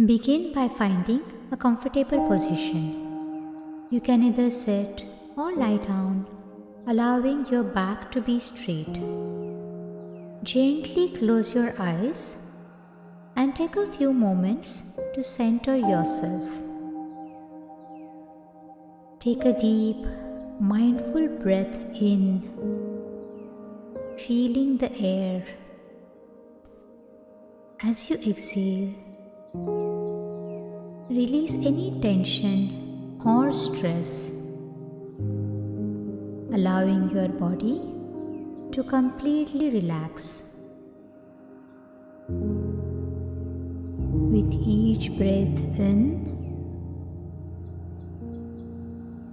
Begin by finding a comfortable position. You can either sit or lie down, allowing your back to be straight. Gently close your eyes and take a few moments to center yourself. Take a deep, mindful breath in, feeling the air. As you exhale, release any tension or stress, allowing your body to completely relax. With each breath in,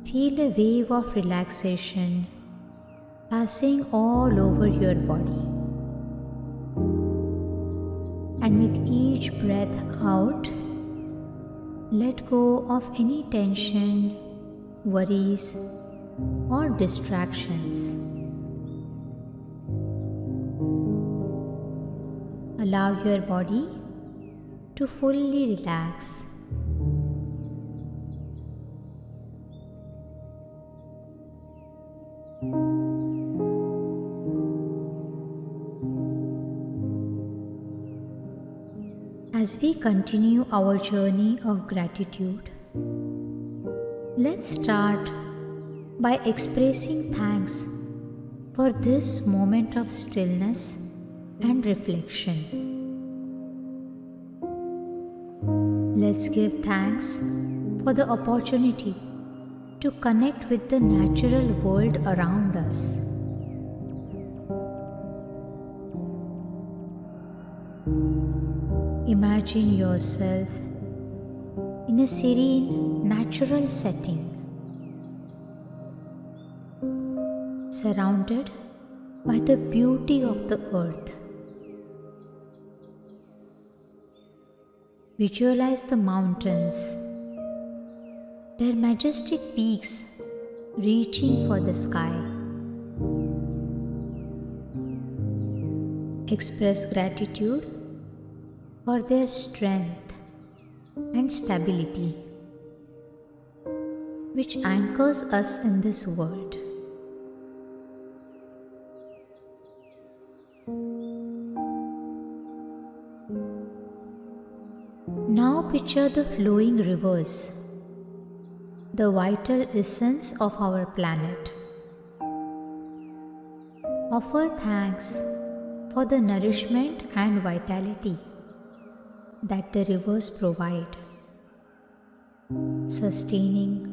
feel a wave of relaxation passing all over your body. And with each breath out, let go of any tension, worries, or distractions. Allow your body to fully relax. As we continue our journey of gratitude, let's start by expressing thanks for this moment of stillness and reflection. Let's give thanks for the opportunity to connect with the natural world around us. Imagine yourself in a serene, natural setting, surrounded by the beauty of the earth. Visualize the mountains, their majestic peaks reaching for the sky. Express gratitude for their strength and stability, which anchors us in this world. Now picture the flowing rivers, the vital essence of our planet. Offer thanks for the nourishment and vitality that the rivers provide, sustaining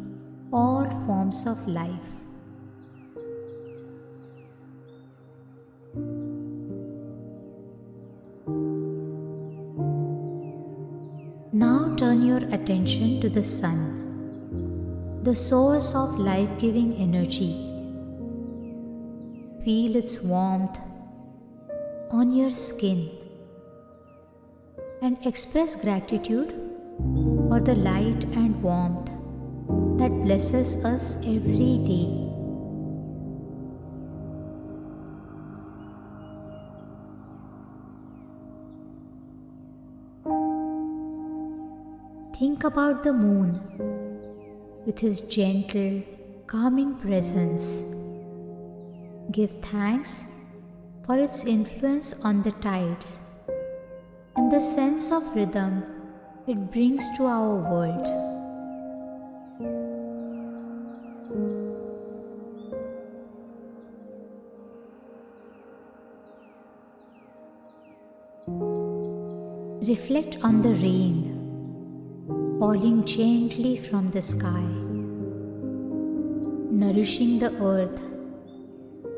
all forms of life. Now turn your attention to the sun, the source of life-giving energy. Feel its warmth on your skin and express gratitude for the light and warmth that blesses us every day. Think about the moon with his gentle, calming presence. Give thanks for its influence on the tides and the sense of rhythm it brings to our world. Reflect on the rain falling gently from the sky, nourishing the earth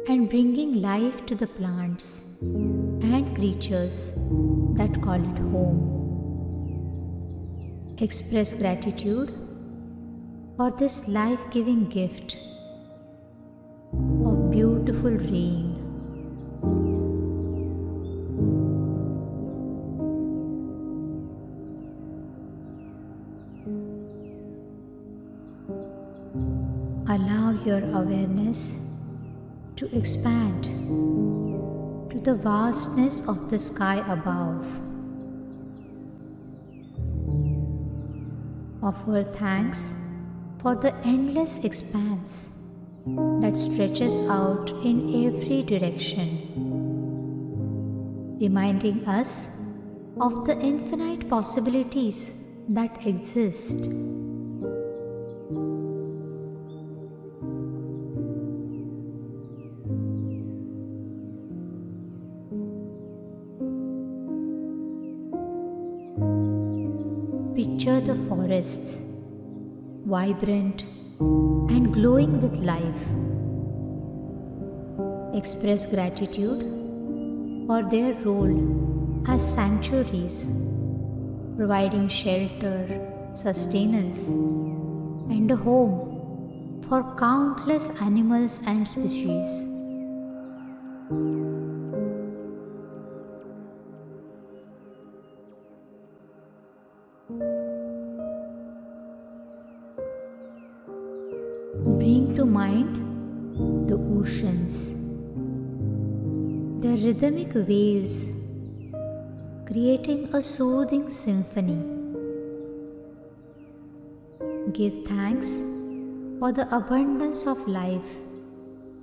and bringing life to the plants and creatures that call it home. Express gratitude for this life-giving gift of beautiful rain. Allow your awareness to expand to the vastness of the sky above. Offer thanks for the endless expanse that stretches out in every direction, reminding us of the infinite possibilities that exist. Picture the forests, vibrant and glowing with life. Express gratitude for their role as sanctuaries, providing shelter, sustenance, and a home for countless animals and species. Bring to mind the oceans, their rhythmic waves creating a soothing symphony. Give thanks for the abundance of life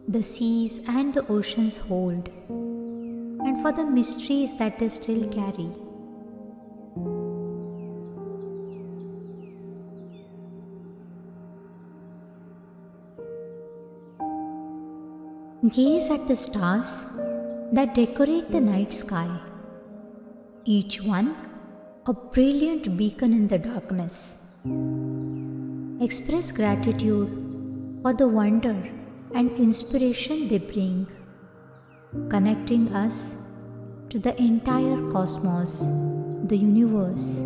the seas and the oceans hold, and for the mysteries that they still carry. Gaze at the stars that decorate the night sky, each one a brilliant beacon in the darkness. Express gratitude for the wonder and inspiration they bring, connecting us to the entire cosmos, the universe.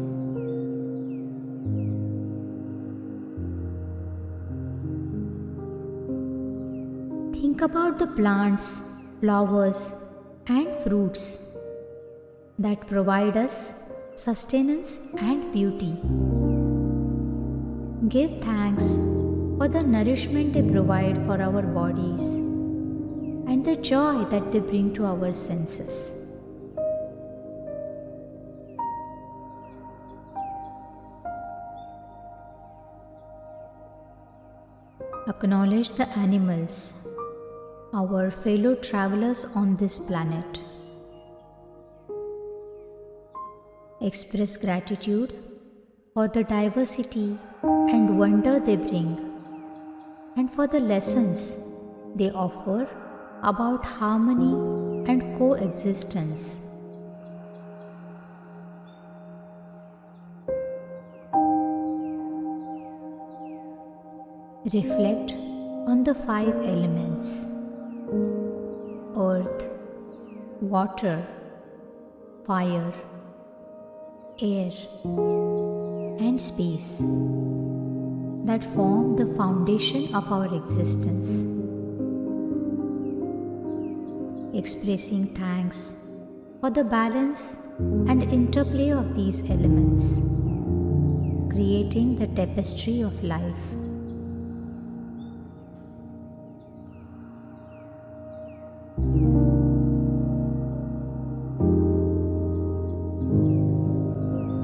Think about the plants, flowers, and fruits that provide us sustenance and beauty. Give thanks for the nourishment they provide for our bodies and the joy that they bring to our senses. Acknowledge the animals, our fellow travelers on this planet. Express gratitude for the diversity and wonder they bring, and for the lessons they offer about harmony and coexistence. Reflect on the 5 elements: earth, water, fire, air, and space that form the foundation of our existence. Expressing thanks for the balance and interplay of these elements, creating the tapestry of life.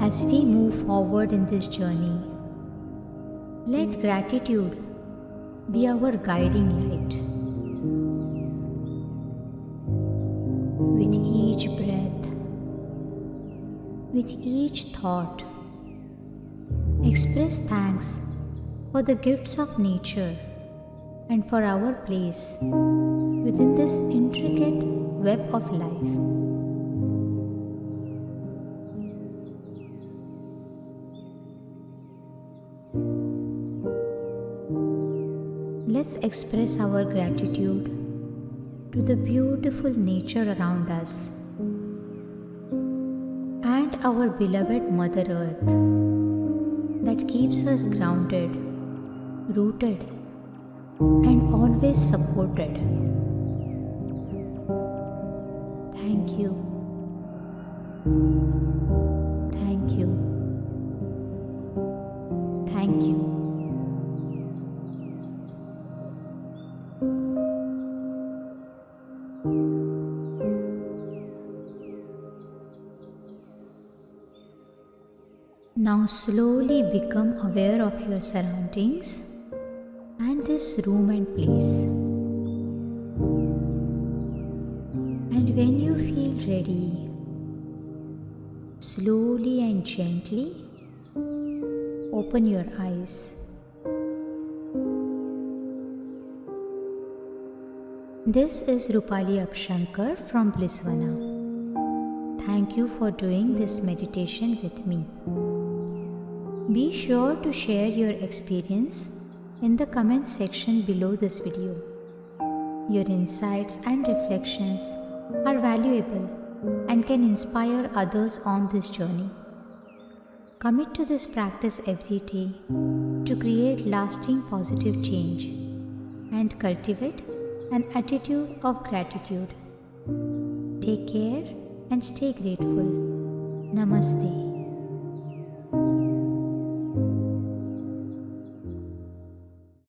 As we move forward in this journey, let gratitude be our guiding light. With each breath, with each thought, express thanks for the gifts of nature and for our place within this intricate web of life. Let's express our gratitude to the beautiful nature around us and our beloved Mother Earth that keeps us grounded, rooted, and always supported. Thank you. Thank you. Thank you. Now slowly become aware of your surroundings and this room and place. And when you feel ready, slowly and gently open your eyes. This is Rupali Apshankar from Blissvana. Thank you for doing this meditation with me. Be sure to share your experience in the comment section below this video. Your insights and reflections are valuable and can inspire others on this journey. Commit to this practice every day to create lasting positive change and cultivate an attitude of gratitude. Take care and stay grateful. Namaste.